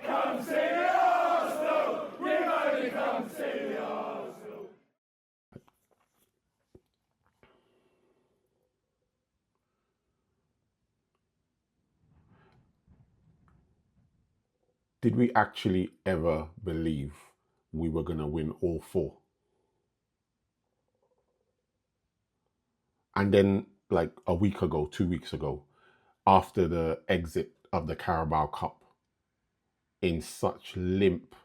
Come save Arsenal! Everybody come save Arsenal! Did we actually ever believe we were going to win all four? And then, like a week ago, 2 weeks ago, after the exit of the Carabao Cup in such limp,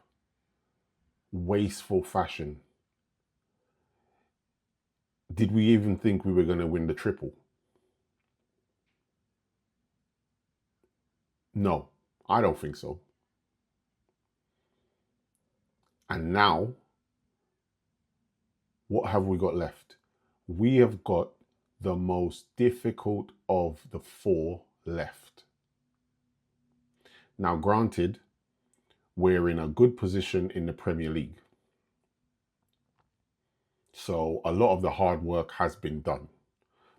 wasteful fashion, did we even think we were going to win the triple? No, I don't think so. And now, what have we got left? We have got the most difficult of the four left. Now, granted, we're in a good position in the Premier League. So a lot of the hard work has been done.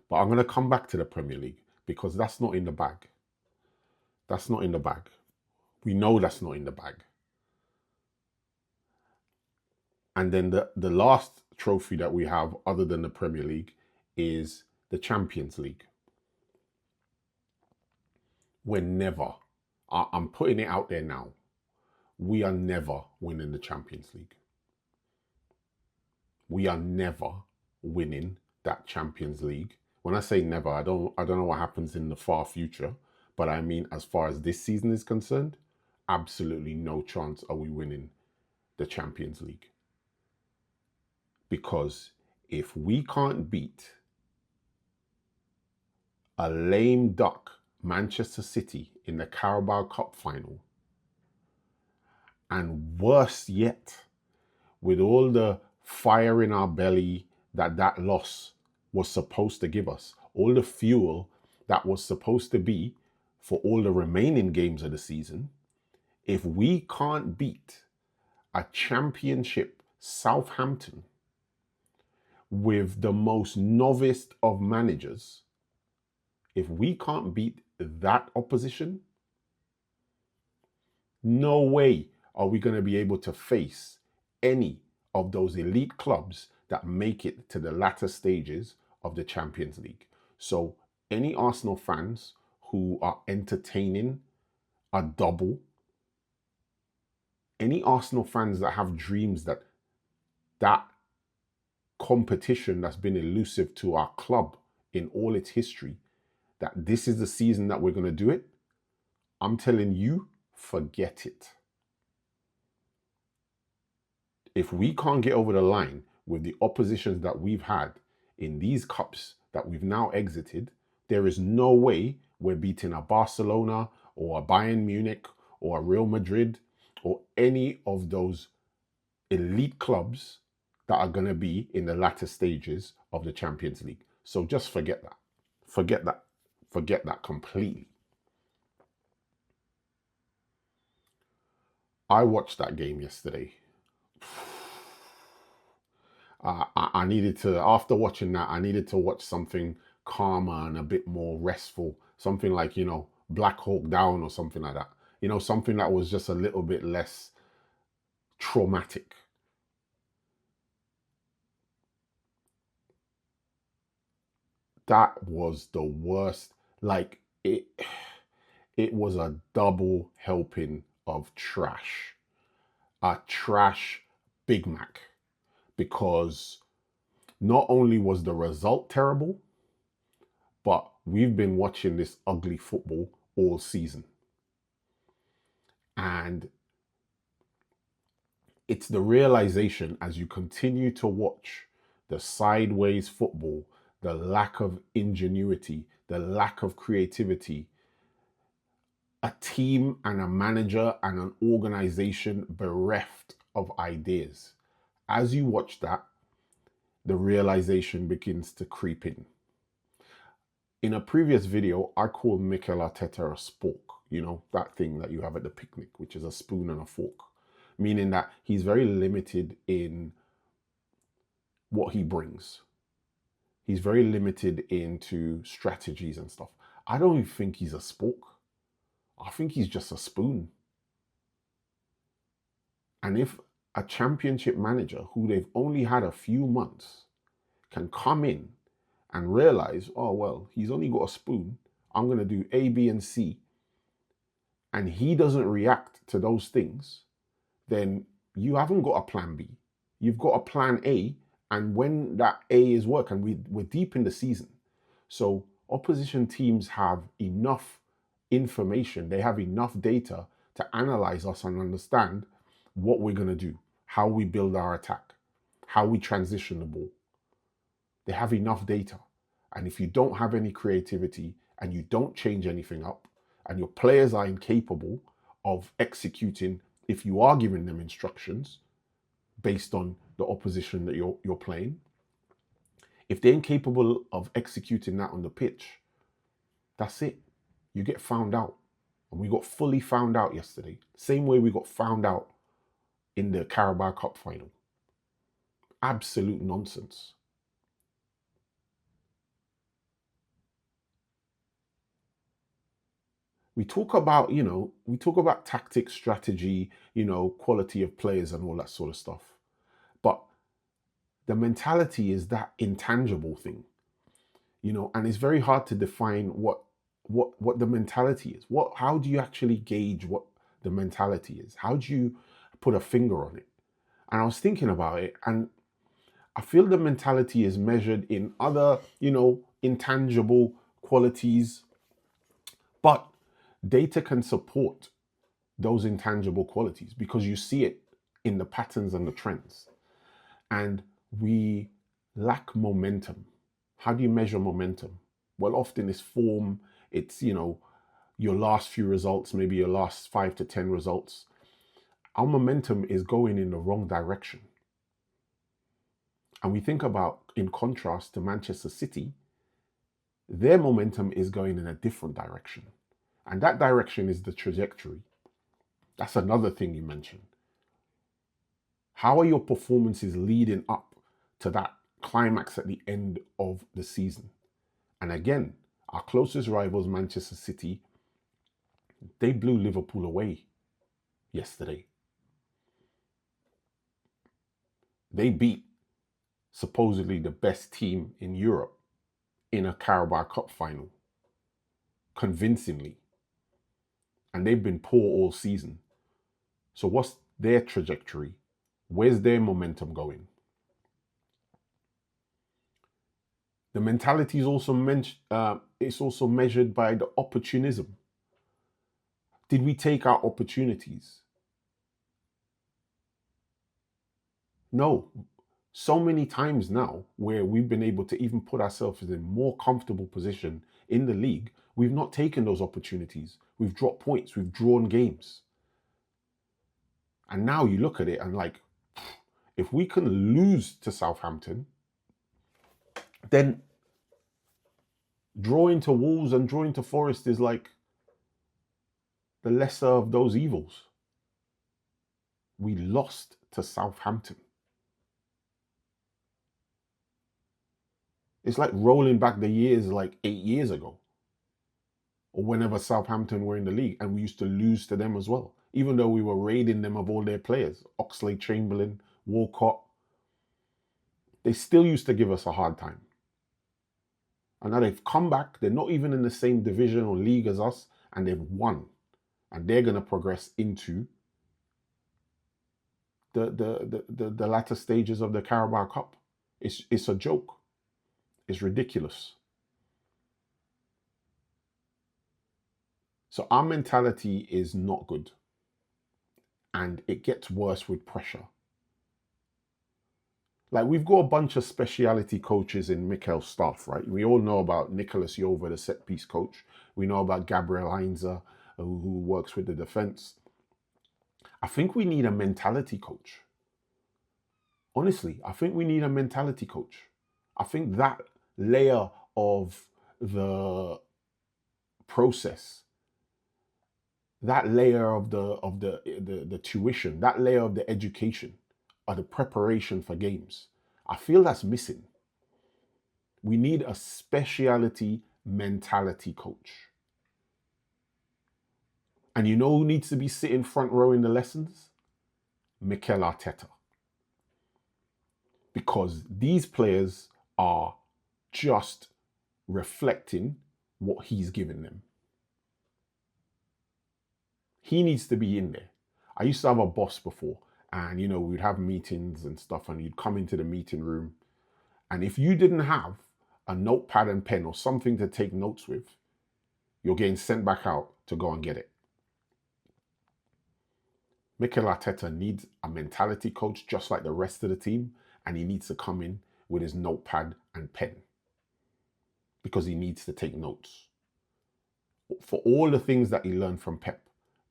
But I'm going to come back to the Premier League because that's not in the bag. That's not in the bag. We know that's not in the bag. And then the last trophy that we have other than the Premier League is the Champions League. We're never, I'm putting it out there now, we are never winning the Champions League. We are never winning that Champions League. When I say never, I don't know what happens in the far future, but I mean as far as this season is concerned, absolutely no chance are we winning the Champions League. Because if we can't beat a lame duck Manchester City in the Carabao Cup final, and worse yet, with all the fire in our belly that loss was supposed to give us, all the fuel that was supposed to be for all the remaining games of the season, if we can't beat a championship Southampton with the most novice of managers, if we can't beat that opposition, no way are we going to be able to face any of those elite clubs that make it to the latter stages of the Champions League. So any Arsenal fans who are entertaining a double, any Arsenal fans that have dreams that competition that's been elusive to our club in all its history, that this is the season that we're going to do it, I'm telling you, forget it. If we can't get over the line with the oppositions that we've had in these cups that we've now exited, there is no way we're beating a Barcelona or a Bayern Munich or a Real Madrid or any of those elite clubs that are going to be in the latter stages of the Champions League. So just forget that. Forget that. Forget that completely. I watched that game yesterday. I needed to, after watching that, I needed to watch something calmer and a bit more restful. Something like, Black Hawk Down or something like that. Something that was just a little bit less traumatic. That was the worst. Like, it was a double helping of trash. A trash Big Mac. Because not only was the result terrible, but we've been watching this ugly football all season. And it's the realization as you continue to watch the sideways football, the lack of ingenuity, the lack of creativity, a team and a manager and an organization bereft of ideas. As you watch that, the realization begins to creep in. In a previous video, I called Mikel Arteta a spork, that thing that you have at the picnic, which is a spoon and a fork, meaning that he's very limited in what he brings. He's very limited into strategies and stuff. I don't even think he's a spork. I think he's just a spoon. And if a championship manager who they've only had a few months can come in and realize, oh, well, he's only got a spoon, I'm going to do A, B, and C, and he doesn't react to those things, then you haven't got a plan B. You've got a plan A, and when that A is working, we're deep in the season. So opposition teams have enough information, they have enough data to analyze us and understand what we're going to do, how we build our attack, how we transition the ball. They have enough data. And if you don't have any creativity and you don't change anything up, and your players are incapable of executing if you are giving them instructions based on the opposition that you're playing, if they're incapable of executing that on the pitch, that's it. You get found out. And we got fully found out yesterday. Same way we got found out in the Carabao Cup final. Absolute nonsense. We talk about, tactics, strategy, quality of players and all that sort of stuff. But the mentality is that intangible thing, and it's very hard to define what the mentality is. How do you actually gauge what the mentality is? How do you put a finger on it? And I was thinking about it, and I feel the mentality is measured in other, intangible qualities, but data can support those intangible qualities because you see it in the patterns and the trends. And we lack momentum. How do you measure momentum? Well, often it's form, it's, your last few results, maybe your last 5 to 10 results. Our momentum is going in the wrong direction. And we think about, in contrast to Manchester City, their momentum is going in a different direction. And that direction is the trajectory. That's another thing you mentioned. How are your performances leading up to that climax at the end of the season? And again, our closest rivals, Manchester City, they blew Liverpool away yesterday. They beat supposedly the best team in Europe in a Carabao Cup final convincingly. And they've been poor all season. So what's their trajectory? Where's their momentum going? The mentality is also measured by the opportunism. Did we take our opportunities? No. So many times now where we've been able to even put ourselves in a more comfortable position in the league, we've not taken those opportunities. We've dropped points. We've drawn games. And now you look at it and if we can lose to Southampton, then drawing to Wolves and drawing to Forest is like the lesser of those evils. We lost to Southampton. It's like rolling back the years 8 years ago, or whenever Southampton were in the league, and we used to lose to them as well, even though we were raiding them of all their players, Oxlade-Chamberlain, Walcott. They still used to give us a hard time. And now they've come back, they're not even in the same division or league as us, and they've won. And they're going to progress into the latter stages of the Carabao Cup. It's a joke. It's ridiculous. So our mentality is not good. And it gets worse with pressure. We've got a bunch of speciality coaches in Mikel's staff, right? We all know about Nicolas Jover, the set-piece coach. We know about Gabriel Heinze, who works with the defense. I think we need a mentality coach. Honestly, I think we need a mentality coach. I think that layer of the process, that layer of the tuition, that layer of the education, or the preparation for games, I feel that's missing. We need a speciality mentality coach. And you know who needs to be sitting front row in the lessons? Mikel Arteta. Because these players are just reflecting what he's given them. He needs to be in there. I used to have a boss before, and we'd have meetings and stuff, and you'd come into the meeting room, and if you didn't have a notepad and pen or something to take notes with, you're getting sent back out to go and get it. Mikel Arteta needs a mentality coach just like the rest of the team, and he needs to come in with his notepad and pen because he needs to take notes. For all the things that he learned from Pep,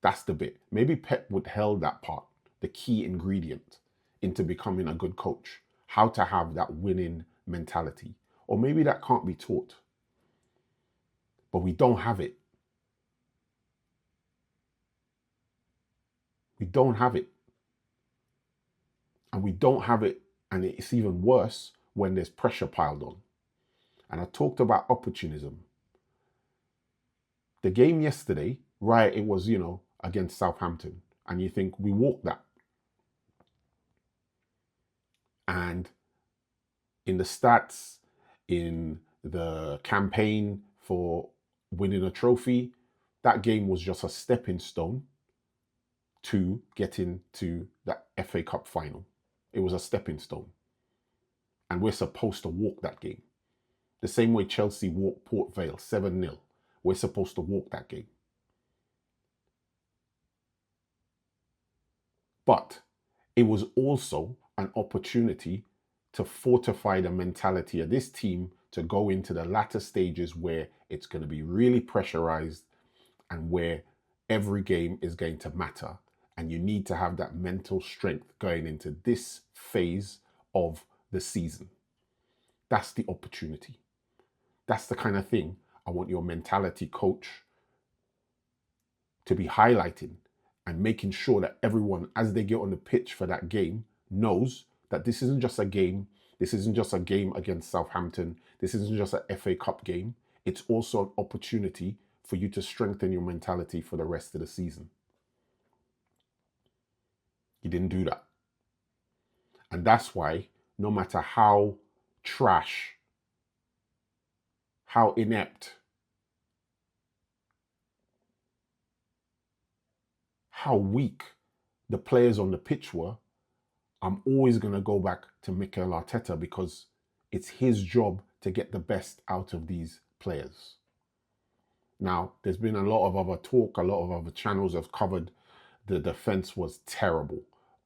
that's the bit. Maybe Pep would held that part, the key ingredient into becoming a good coach, how to have that winning mentality. Or maybe that can't be taught. But we don't have it. We don't have it. And we don't have it, and it's even worse when there's pressure piled on. And I talked about opportunism. The game yesterday, right, it was, against Southampton. And you think, we walked that. And in the stats, in the campaign for winning a trophy, that game was just a stepping stone to getting to the FA Cup final. It was a stepping stone. And we're supposed to walk that game. The same way Chelsea walked Port Vale 7-0. We're supposed to walk that game. But it was also an opportunity to fortify the mentality of this team to go into the latter stages where it's going to be really pressurized and where every game is going to matter. And you need to have that mental strength going into this phase of the season. That's the opportunity. That's the kind of thing I want your mentality coach to be highlighting and making sure that everyone, as they get on the pitch for that game, knows that this isn't just a game. This isn't just a game against Southampton. This isn't just an FA Cup game. It's also an opportunity for you to strengthen your mentality for the rest of the season. He didn't do that. And that's why, no matter how trash, how inept, how weak the players on the pitch were, I'm always going to go back to Mikel Arteta because it's his job to get the best out of these players. Now, there's been a lot of other talk, a lot of other channels have covered the defense was terrible.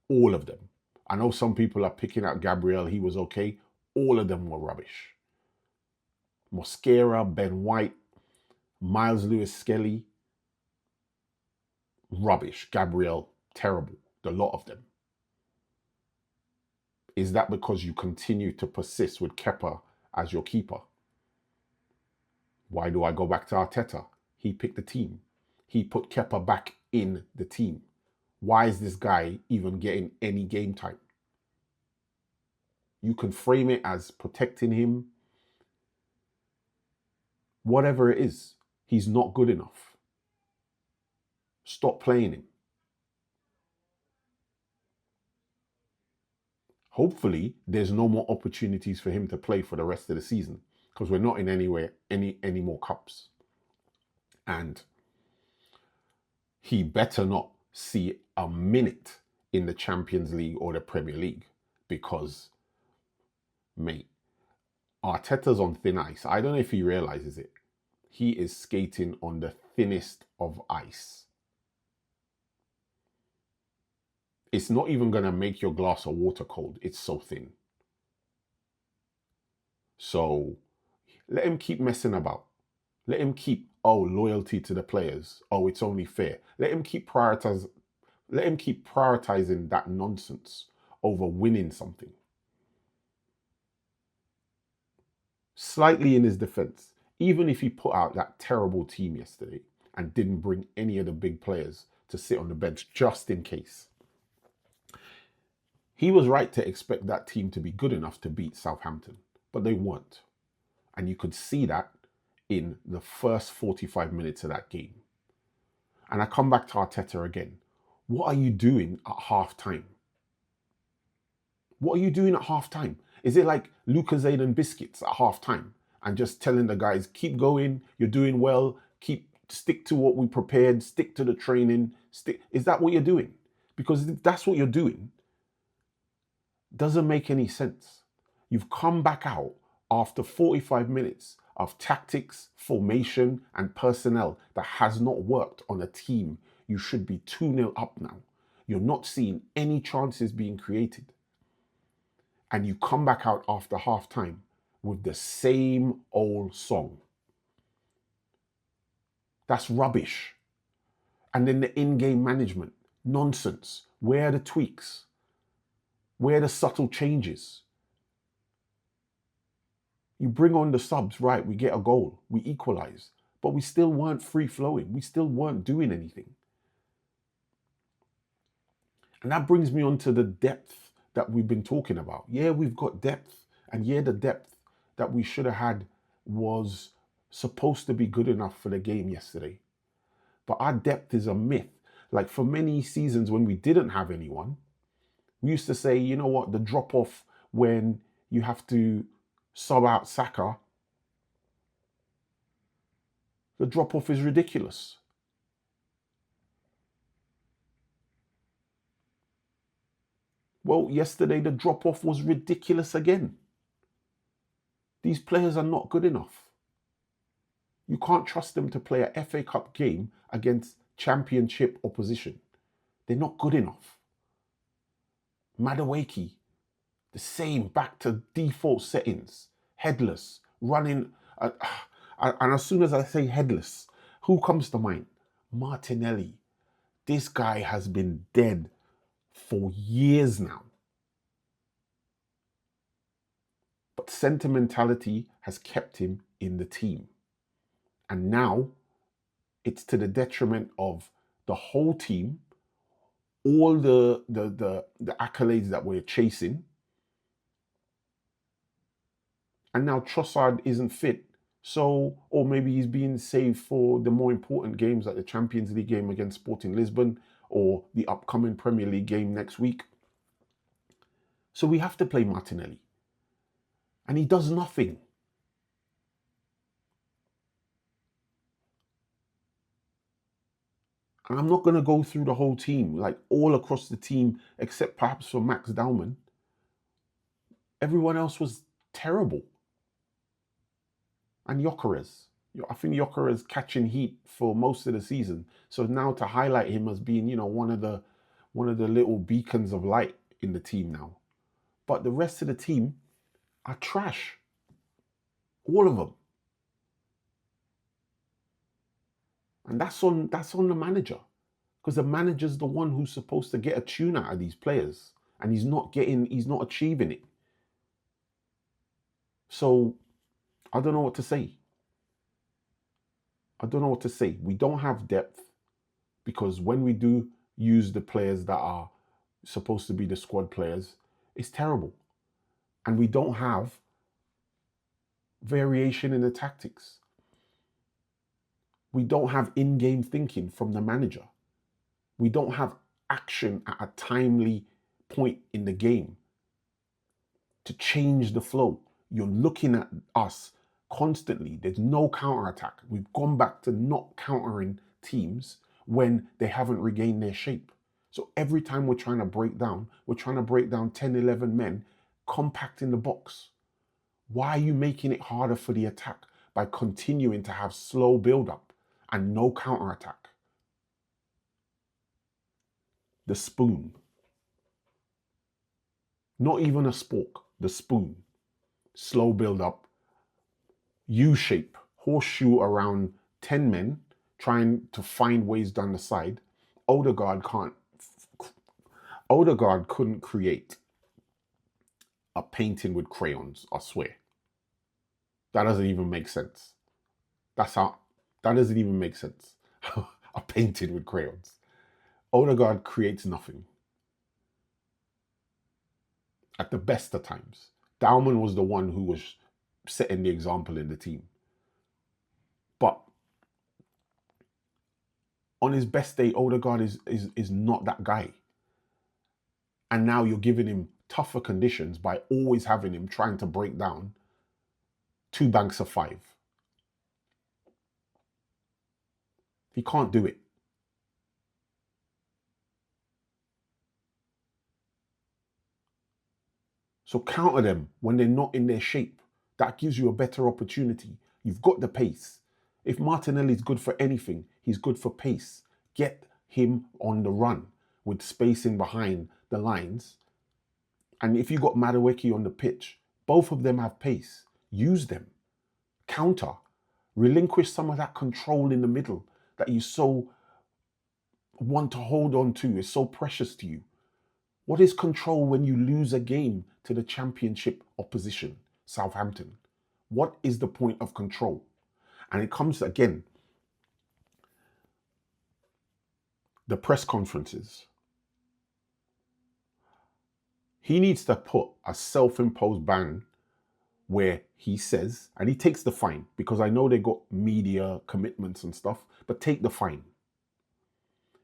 All of them. I know some people are picking out Gabriel, he was okay. All of them were rubbish. Mosquera, Ben White, Miles Lewis-Skelly, rubbish. Gabriel, terrible. The lot of them. Is that because you continue to persist with Kepa as your keeper? Why do I go back to Arteta? He picked the team. He put Kepa back in the team. Why is this guy even getting any game time? You can frame it as protecting him. Whatever it is, he's not good enough. Stop playing him. Hopefully, there's no more opportunities for him to play for the rest of the season because we're not in any more cups. And he better not see a minute in the Champions League or the Premier League because, mate, Arteta's on thin ice. I don't know if he realizes it. He is skating on the thinnest of ice. It's not even going to make your glass of water cold. It's so thin. So let him keep messing about. Let him keep, loyalty to the players. It's only fair. Let him keep prioritizing that nonsense over winning something. Slightly in his defense, even if he put out that terrible team yesterday and didn't bring any of the big players to sit on the bench just in case, he was right to expect that team to be good enough to beat Southampton, but they weren't. And you could see that in the first 45 minutes of that game. And I come back to Arteta again. What are you doing at half time? What are you doing at halftime? Is it like Lucozade and biscuits at halftime and just telling the guys, keep going, you're doing well, stick to what we prepared, stick to the training, is that what you're doing? Because if that's what you're doing, doesn't make any sense. You've come back out after 45 minutes of tactics, formation, and personnel that has not worked on a team. You should be 2-0 up now. You're not seeing any chances being created. And you come back out after half time with the same old song. That's rubbish. And then the in-game management, nonsense. Where are the tweaks? Where are the subtle changes? You bring on the subs, right, we get a goal, we equalize, but we still weren't free-flowing. We still weren't doing anything. And that brings me on to the depth that we've been talking about. Yeah, we've got depth. And yeah, the depth that we should have had was supposed to be good enough for the game yesterday. But our depth is a myth. Like for many seasons when we didn't have anyone, we used to say, you know what, the drop-off when you have to sub out Saka, the drop-off is ridiculous. Well, yesterday the drop-off was ridiculous again. These players are not good enough. You can't trust them to play a FA Cup game against championship opposition. They're not good enough. Madueke, the same, back to default settings, headless, running. And as soon as I say headless, who comes to mind? Martinelli. This guy has been dead for years now. But sentimentality has kept him in the team. And now it's to the detriment of the whole team, all the accolades that we're chasing. And now Trossard isn't fit. So, or maybe he's being saved for the more important games like the Champions League game against Sporting Lisbon or the upcoming Premier League game next week. So we have to play Martinelli. And he does nothing. And I'm not going to go through the whole team, like all across the team, except perhaps for Max Dowman. Everyone else was terrible. And Gyökeres. I think Gyökeres catching heat for most of the season. So now to highlight him as being, one of the little beacons of light in the team now. But the rest of the team are trash. All of them. And that's on the manager. Because the manager's the one who's supposed to get a tune out of these players. And he's not achieving it. So I don't know what to say. We don't have depth because when we do use the players that are supposed to be the squad players, it's terrible. And we don't have variation in the tactics. We don't have in-game thinking from the manager. We don't have action at a timely point in the game to change the flow. You're looking at us constantly. There's no counter-attack. We've gone back to not countering teams when they haven't regained their shape. So every time we're trying to break down 10, 11 men compact in the box. Why are you making it harder for the attack by continuing to have slow build-up and no counter-attack? The spoon. Not even a spork, the spoon. Slow build-up, U-shape, horseshoe around 10 men, trying to find ways down the side. Odegaard couldn't create a painting with crayons, I swear. That doesn't even make sense. That doesn't even make sense. A painting with crayons. Odegaard creates nothing. At the best of times. Dowman was the one who was setting the example in the team. But on his best day, Odegaard is not that guy. And now you're giving him tougher conditions by always having him trying to break down 2 banks of 5. He can't do it. So counter them when they're not in their shape. That gives you a better opportunity. You've got the pace. If Martinelli's good for anything, he's good for pace. Get him on the run with spacing behind the lines. And if you got Madueke on the pitch, both of them have pace. Use them. Counter. Relinquish some of that control in the middle that you so want to hold on to. It's so precious to you. What is control when you lose a game to the championship opposition, Southampton? What is the point of control? And it comes again, the press conferences. He needs to put a self-imposed ban where he says, and he takes the fine, because I know they got media commitments and stuff, but take the fine.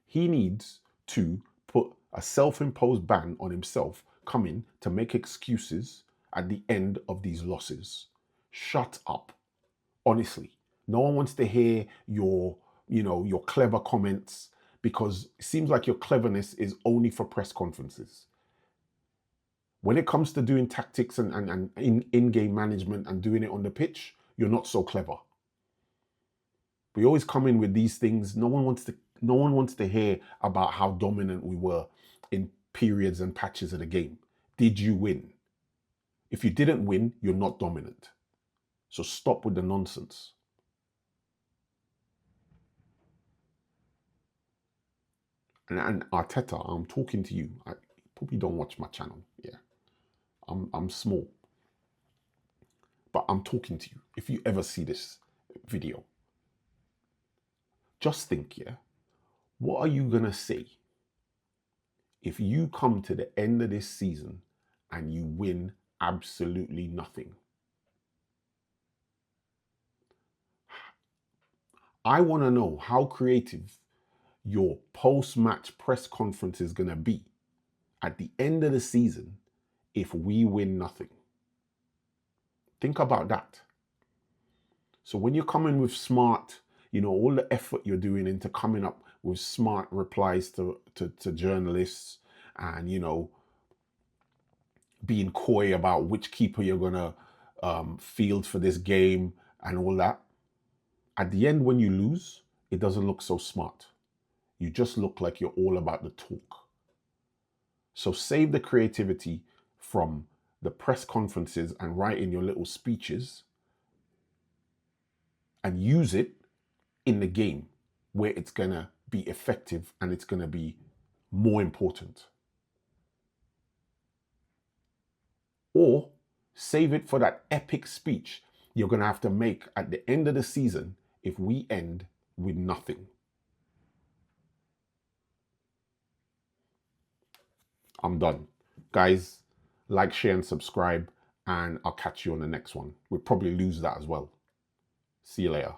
He needs to put a self-imposed ban on himself coming to make excuses at the end of these losses. Shut up. Honestly, no one wants to hear your clever comments, because it seems like your cleverness is only for press conferences. When it comes to doing tactics and in-game management and doing it on the pitch, you're not so clever. We always come in with these things. No one wants to hear about how dominant we were in periods and patches of the game. Did you win? If you didn't win, you're not dominant. So stop with the nonsense. And Arteta, I'm talking to you. I probably don't watch my channel. Yeah, I'm small, but I'm talking to you. If you ever see this video, just think, yeah, what are you gonna say if you come to the end of this season and you win absolutely nothing? I want to know how creative your post-match press conference is going to be at the end of the season if we win nothing. Think about that. So when you're coming with smart, all the effort you're doing into coming up with smart replies to journalists and, being coy about which keeper you're going to field for this game and all that, at the end when you lose, it doesn't look so smart. You just look like you're all about the talk. So save the creativity from the press conferences and writing your little speeches and use it in the game where it's going to be effective and it's going to be more important. Or save it for that epic speech you're going to have to make at the end of the season if we end with nothing. I'm done. Guys, like, share, and subscribe, and I'll catch you on the next one. We'll probably lose that as well. See you later.